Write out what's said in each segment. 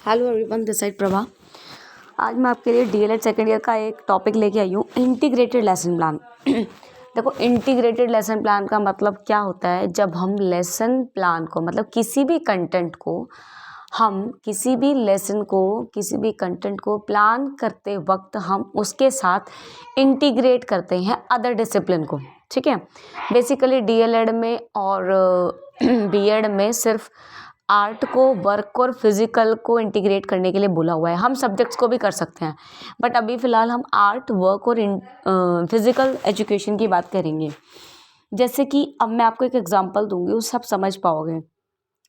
Hello everyone, this side Prabha. आज मैं आपके लिए डीएलएड सेकेंड ईयर का एक टॉपिक लेके आई हूँ, इंटीग्रेटेड लेसन प्लान। देखो, इंटीग्रेटेड लेसन प्लान का मतलब क्या होता है। जब हम लेसन प्लान को मतलब किसी भी कंटेंट को हम किसी भी लेसन को किसी भी कंटेंट को प्लान करते वक्त हम उसके साथ इंटीग्रेट करते हैं अदर डिसिप्लिन को। ठीक है, बेसिकली डीएलएड में और बीएड में सिर्फ आर्ट को, वर्क और फिजिकल को इंटीग्रेट करने के लिए बोला हुआ है। हम सब्जेक्ट्स को भी कर सकते हैं, बट अभी फ़िलहाल हम आर्ट, वर्क और फिजिकल एजुकेशन की बात करेंगे। जैसे कि अब मैं आपको एक एग्जांपल दूंगी, उस सब समझ पाओगे।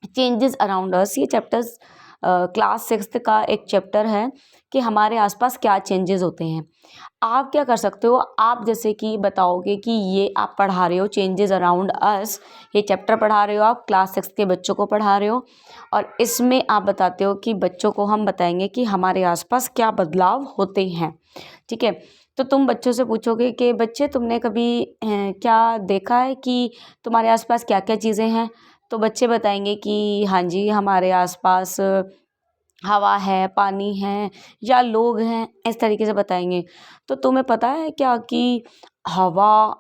चेंजेस अराउंड अस, ये चैप्टर्स क्लास 6 का एक चैप्टर है कि हमारे आसपास क्या चेंजेस होते हैं। आप क्या कर सकते हो, आप जैसे कि बताओगे कि ये आप पढ़ा रहे हो चेंजेस अराउंड अस, ये चैप्टर पढ़ा रहे हो, आप क्लास 6 के बच्चों को पढ़ा रहे हो और इसमें आप बताते हो कि बच्चों को हम बताएंगे कि हमारे आसपास क्या बदलाव होते हैं। ठीक है, तो तुम बच्चों से पूछोगे कि बच्चे तुमने कभी क्या देखा है कि तुम्हारे आसपास क्या क्या चीज़ें हैं। तो बच्चे बताएंगे कि हाँ जी, हमारे आसपास हवा है, पानी है या लोग हैं, इस तरीके से बताएंगे। तो तुम्हें पता है क्या कि हवा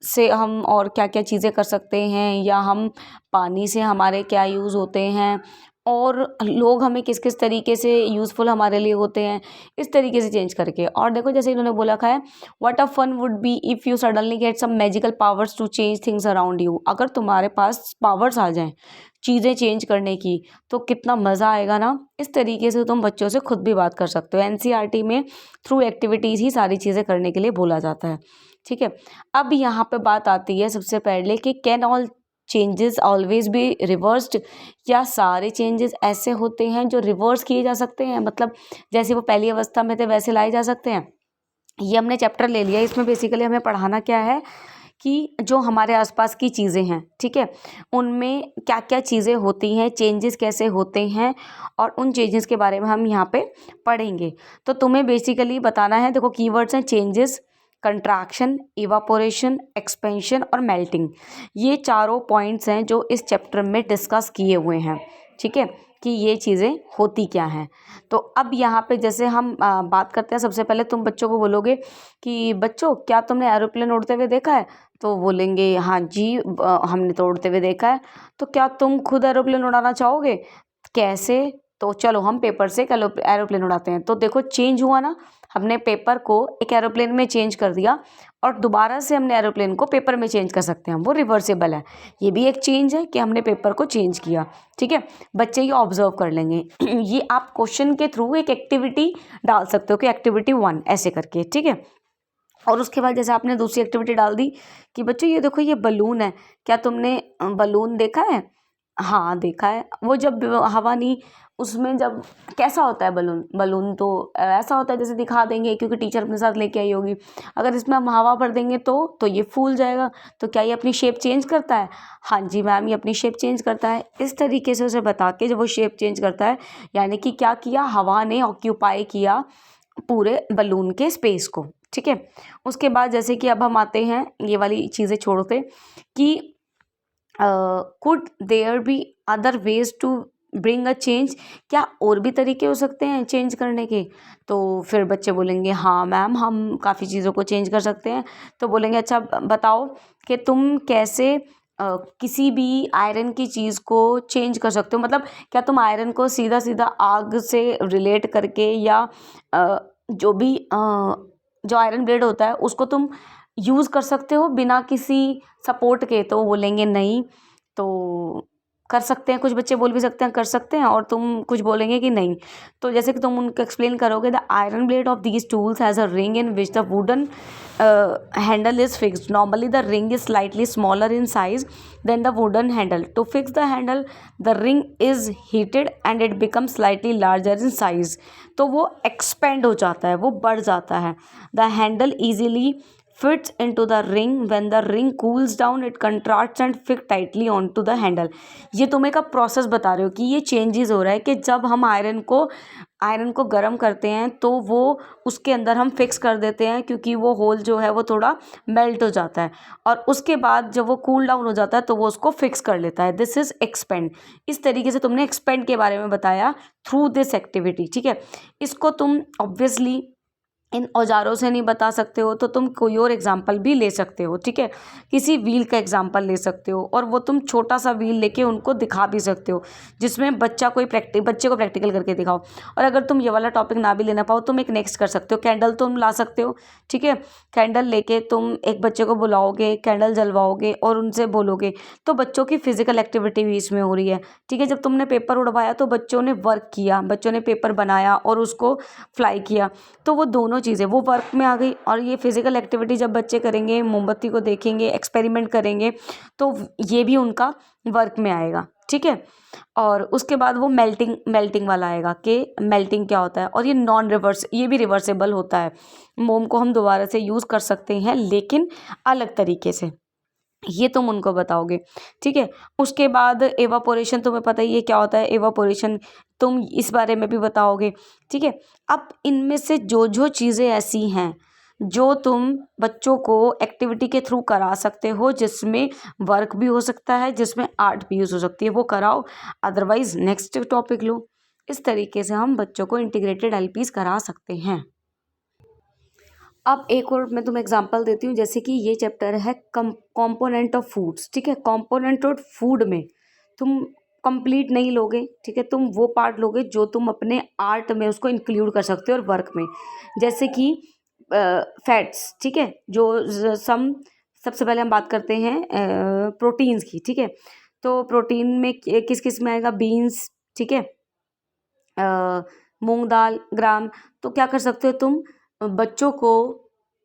से हम और क्या क्या चीज़ें कर सकते हैं, या हम पानी से हमारे क्या यूज़ होते हैं, और लोग हमें किस किस तरीके से यूज़फुल हमारे लिए होते हैं, इस तरीके से चेंज करके। और देखो, जैसे इन्होंने बोला है, what a fun would be if you suddenly get some magical powers to change things around you. अगर तुम्हारे पास पावर्स आ जाएं चीज़ें चेंज करने की, तो कितना मज़ा आएगा ना। इस तरीके से तुम बच्चों से खुद भी बात कर सकते हो। एनसीईआरटी में थ्रू एक्टिविटीज़ ही सारी चीज़ें करने के लिए बोला जाता है। ठीक है, अब यहाँ पे बात आती है सबसे पहले कि can all changes always be reversed, या सारे चेंजेस ऐसे होते हैं जो रिवर्स किए जा सकते हैं, मतलब जैसे वो पहली अवस्था में थे वैसे लाए जा सकते हैं। ये हमने चैप्टर ले लिया, इसमें बेसिकली हमें पढ़ाना क्या है कि जो हमारे आसपास की चीज़ें हैं, ठीक है, उनमें क्या क्या चीज़ें होती हैं, चेंजेस कैसे होते हैं, और उन चेंजेस के बारे में हम यहाँ पे पढ़ेंगे। तो तुम्हें बेसिकली बताना है, देखो कीवर्ड्स हैं चेंजेस, कंट्रैक्शन, इवापोरेशन, एक्सपेंशन और मेल्टिंग। ये चारों पॉइंट्स हैं जो इस चैप्टर में डिस्कस किए हुए हैं। ठीक है, कि ये चीज़ें होती क्या हैं। तो अब यहाँ पे जैसे हम बात करते हैं, सबसे पहले तुम बच्चों को बोलोगे कि बच्चों क्या तुमने एरोप्लेन उड़ते हुए देखा है। तो बोलेंगे हाँ जी, हमने तो उड़ते हुए देखा है। तो क्या तुम खुद एरोप्लेन उड़ाना चाहोगे, कैसे। तो चलो हम पेपर से एरोप्लेन उड़ाते हैं। तो देखो चेंज हुआ ना, हमने पेपर को एक एरोप्लेन में चेंज कर दिया और दोबारा से हमने एरोप्लेन को पेपर में चेंज कर सकते हैं, वो रिवर्सेबल है। ये भी एक चेंज है कि हमने पेपर को चेंज किया। ठीक है, बच्चे ये ऑब्जर्व कर लेंगे। ये आप क्वेश्चन के थ्रू एक एक्टिविटी डाल सकते हो कि एक्टिविटी 1 ऐसे करके। ठीक है, और उसके बाद जैसे आपने दूसरी एक्टिविटी डाल दी कि बच्चों ये देखो ये बलून है, क्या तुमने बलून देखा है। हाँ देखा है। वो जब हवा नहीं, उसमें जब कैसा होता है बलून, बलून तो ऐसा होता है जैसे दिखा देंगे क्योंकि टीचर अपने साथ लेके आई होगी। अगर इसमें हम हवा भर देंगे तो ये फूल जाएगा। तो क्या ये अपनी शेप चेंज करता है। हाँ जी मैम, ये अपनी शेप चेंज करता है। इस तरीके से उसे बता के जब वो शेप चेंज करता है, यानी कि क्या किया, हवा ने ऑक्यूपाई किया पूरे बलून के स्पेस को। ठीक है, उसके बाद जैसे कि अब हम आते हैं, ये वाली चीज़ें छोड़ते कि could there be other ways to bring a change, क्या और भी तरीके हो सकते हैं चेंज करने के। तो फिर बच्चे बोलेंगे हाँ मैम, हम काफ़ी चीज़ों को चेंज कर सकते हैं। तो बोलेंगे अच्छा बताओ कि तुम कैसे किसी भी आयरन की चीज़ को चेंज कर सकते हो। मतलब क्या तुम आयरन को सीधा सीधा आग से रिलेट करके, या जो भी जो आयरन ब्लेड होता है उसको तुम यूज़ कर सकते हो बिना किसी सपोर्ट के। तो बोलेंगे नहीं। तो कर सकते हैं, कुछ बच्चे बोल भी सकते हैं कर सकते हैं, और तुम कुछ बोलेंगे कि नहीं। तो जैसे कि तुम उनको एक्सप्लेन करोगे, the iron blade of these tools has a ring in which the wooden handle is fixed. Normally the ring is slightly smaller in size than the wooden handle. To fix the handle, the ring is heated and it becomes slightly larger in size. तो वो expand हो जाता है, वो बढ़ जाता है. The handle easily fits into the ring. When the ring cools down it contracts and fix tightly onto the handle. ये तुम एक प्रोसेस बता रहे हो कि ये चेंजेस हो रहा है कि जब हम आयरन को गर्म करते हैं तो वो उसके अंदर हम फिक्स कर देते हैं, क्योंकि वो होल जो है वो थोड़ा मेल्ट हो जाता है और उसके बाद जब वो कूल डाउन हो जाता है तो वो उसको फिक्स कर लेता है. This is expand. इस तरीके से तुमने एक्सपेंड के बारे में बताया थ्रू दिस एक्टिविटी. ठीक है, इसको तुम ऑब्वियसली इन औजारों से नहीं बता सकते हो तो तुम कोई और एग्जाम्पल भी ले सकते हो. ठीक है, किसी व्हील का एग्जाम्पल ले सकते हो और वो तुम छोटा सा व्हील लेके उनको दिखा भी सकते हो, जिसमें बच्चे को प्रैक्टिकल करके दिखाओ. और अगर तुम ये वाला टॉपिक ना भी लेना पाओ तुम एक नेक्स्ट कर सकते हो. कैंडल तुम ला सकते हो. ठीक है, कैंडल लेके तुम एक बच्चे को बुलाओगे, कैंडल जलवाओगे और उनसे बोलोगे, तो बच्चों की फिजिकल एक्टिविटी भी इसमें हो रही है. ठीक है, जब तुमने पेपर उड़वाया तो बच्चों ने वर्क किया, बच्चों ने पेपर बनाया और उसको फ्लाई किया, तो वो दोनों चीज़ें वो वर्क में आ गई. और ये फिजिकल एक्टिविटी जब बच्चे करेंगे, मोमबत्ती को देखेंगे, एक्सपेरिमेंट करेंगे, तो ये भी उनका वर्क में आएगा. ठीक है, और उसके बाद वो मेल्टिंग वाला आएगा कि मेल्टिंग क्या होता है. और ये भी रिवर्सेबल होता है. मोम को हम दोबारा से यूज़ कर सकते हैं लेकिन अलग तरीके से. ये तुम उनको बताओगे. ठीक है, उसके बाद एवापोरेशन तुम्हें पता ही है क्या होता है. एवापोरेशन तुम इस बारे में भी बताओगे. ठीक है, अब इनमें से जो चीज़ें ऐसी हैं जो तुम बच्चों को एक्टिविटी के थ्रू करा सकते हो, जिसमें वर्क भी हो सकता है, जिसमें आर्ट भी यूज़ हो सकती है, वो कराओ. अदरवाइज नेक्स्ट टॉपिक लो. इस तरीके से हम बच्चों को इंटीग्रेटेड एलपीज करा सकते हैं. अब एक और मैं तुम्हें एग्जांपल देती हूँ. जैसे कि ये चैप्टर है कंपोनेंट ऑफ फूड्स. ठीक है, कंपोनेंट ऑफ फूड में तुम कंप्लीट नहीं लोगे. ठीक है, तुम वो पार्ट लोगे जो तुम अपने आर्ट में उसको इंक्लूड कर सकते हो और वर्क में. जैसे कि फैट्स. ठीक है, जो सबसे पहले हम बात करते हैं प्रोटीन्स की. ठीक है, तो प्रोटीन में किस किस में आएगा. बीन्स. ठीक है, मूंग दाल, ग्राम. तो क्या कर सकते हो तुम, बच्चों को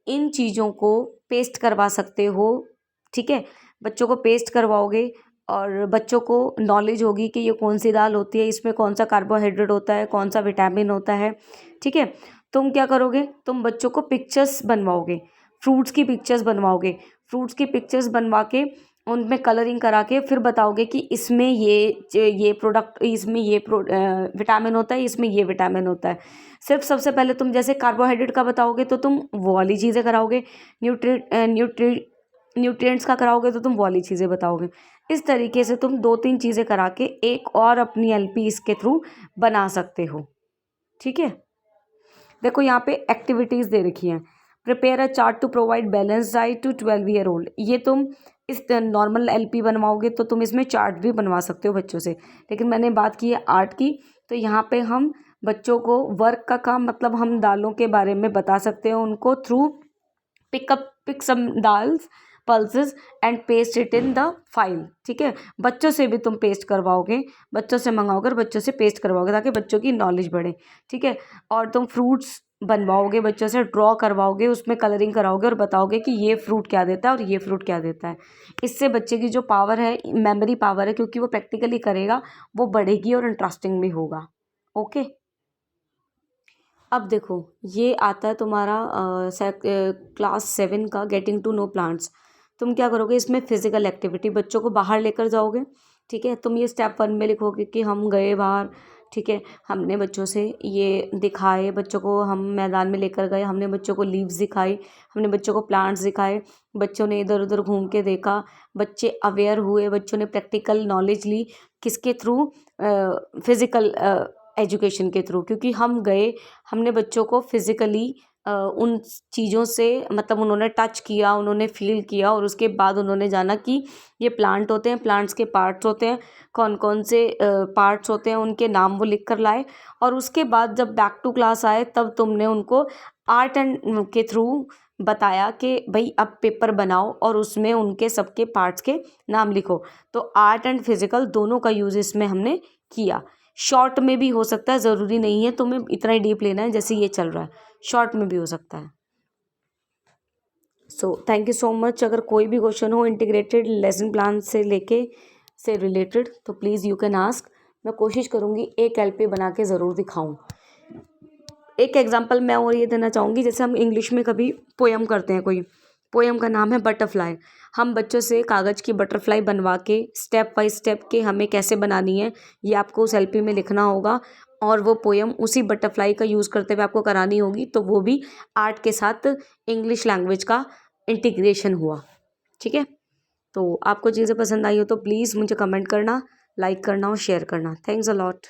इन चीज़ों को पेस्ट करवा सकते हो. ठीक है, बच्चों को पेस्ट करवाओगे और बच्चों को नॉलेज होगी कि ये कौन सी दाल होती है, इसमें कौन सा कार्बोहाइड्रेट होता है, कौन सा विटामिन होता है. ठीक है, तुम क्या करोगे, तुम बच्चों को पिक्चर्स बनवाओगे, फ्रूट्स की पिक्चर्स बनवाओगे. फ्रूट्स की पिक्चर्स बनवा के उनमें कलरिंग करा के फिर बताओगे कि इसमें ये प्रोडक्ट, इसमें ये विटामिन होता है, इसमें ये विटामिन होता है. सिर्फ सबसे पहले तुम जैसे कार्बोहाइड्रेट का बताओगे तो तुम वो वाली चीज़ें कराओगे. न्यूट्रिएंट्स का कराओगे तो तुम वो वाली चीज़ें बताओगे. इस तरीके से तुम 2-3 चीज़ें करा के एक और अपनी एलपी इसके थ्रू बना सकते हो. ठीक है, देखो यहाँ पे एक्टिविटीज़ दे रखी हैं. Prepare a chart to provide balance diet to 12 year old. ये तुम इस नॉर्मल एलपी बनवाओगे तो तुम इसमें चार्ट भी बनवा सकते हो बच्चों से. लेकिन मैंने बात की है आर्ट की, तो यहाँ पे हम बच्चों को वर्क का काम, मतलब हम दालों के बारे में बता सकते हैं उनको through pick some dals pulses and paste it in the file. ठीक है, बच्चों से भी तुम पेस्ट करवाओगे, बच्चों से मंगाओगे और बच्चों से पेस्ट करवाओगे ताकि बच्चों की नॉलेज बढ़े. ठीक है, और तुम फ्रूट्स बनवाओगे, बच्चों से ड्रॉ करवाओगे, उसमें कलरिंग कराओगे और बताओगे कि ये फ्रूट क्या देता है और ये फ्रूट क्या देता है. इससे बच्चे की जो पावर है, मेमोरी पावर है, क्योंकि वो प्रैक्टिकली करेगा, वो बढ़ेगी और इंटरेस्टिंग भी होगा. ओके, अब देखो ये आता है तुम्हारा क्लास 7 का गेटिंग टू नो प्लांट्स. तुम क्या करोगे, इसमें फिजिकल एक्टिविटी बच्चों को बाहर लेकर जाओगे. ठीक है, तुम ये स्टेप 1 में लिखोगे कि हम गए बाहर. ठीक है, हमने बच्चों से ये दिखाए, बच्चों को हम मैदान में लेकर गए, हमने बच्चों को लीव्स दिखाई, हमने बच्चों को प्लांट्स दिखाए, बच्चों ने इधर उधर घूम के देखा, बच्चे अवेयर हुए, बच्चों ने प्रैक्टिकल नॉलेज ली. किसके थ्रू, फिज़िकल एजुकेशन के थ्रू. क्योंकि हम गए, हमने बच्चों को फिज़िकली उन चीज़ों से, मतलब उन्होंने टच किया, उन्होंने फील किया और उसके बाद उन्होंने जाना कि ये प्लांट होते हैं, प्लांट्स के पार्ट्स होते हैं, कौन कौन से पार्ट्स होते हैं, उनके नाम वो लिख कर लाए. और उसके बाद जब बैक टू क्लास आए तब तुमने उनको आर्ट एंड के थ्रू बताया कि भाई अब पेपर बनाओ और उसमें उनके सबके पार्ट्स के नाम लिखो. तो आर्ट एंड फिज़िकल दोनों का यूज़ इसमें हमने किया. शॉर्ट में भी हो सकता है, ज़रूरी नहीं है तुम्हें इतना ही डीप लेना है जैसे ये चल रहा है, शॉर्ट में भी हो सकता है. So thank you so much. अगर कोई भी क्वेश्चन हो इंटीग्रेटेड लेसन प्लान से रिलेटेड तो प्लीज़ यू कैन आस्क. मैं कोशिश करूँगी एक एलपी बना के ज़रूर दिखाऊँ. एक एग्जांपल मैं और ये देना चाहूँगी, जैसे हम इंग्लिश में कभी पोएम करते हैं कोई, पोयम का नाम है बटरफ्लाई। हम बच्चों से कागज़ की बटरफ्लाई बनवा के स्टेप बाय स्टेप के हमें कैसे बनानी है ये आपको उस एलपी में लिखना होगा, और वो पोयम उसी बटरफ्लाई का यूज़ करते हुए आपको करानी होगी। तो वो भी आर्ट के साथ इंग्लिश लैंग्वेज का इंटीग्रेशन हुआ। ठीक है, तो आपको चीज़ें पसंद आई हो तो प्लीज़ मुझे कमेंट करना, लाइक करना और शेयर करना। Thanks a lot.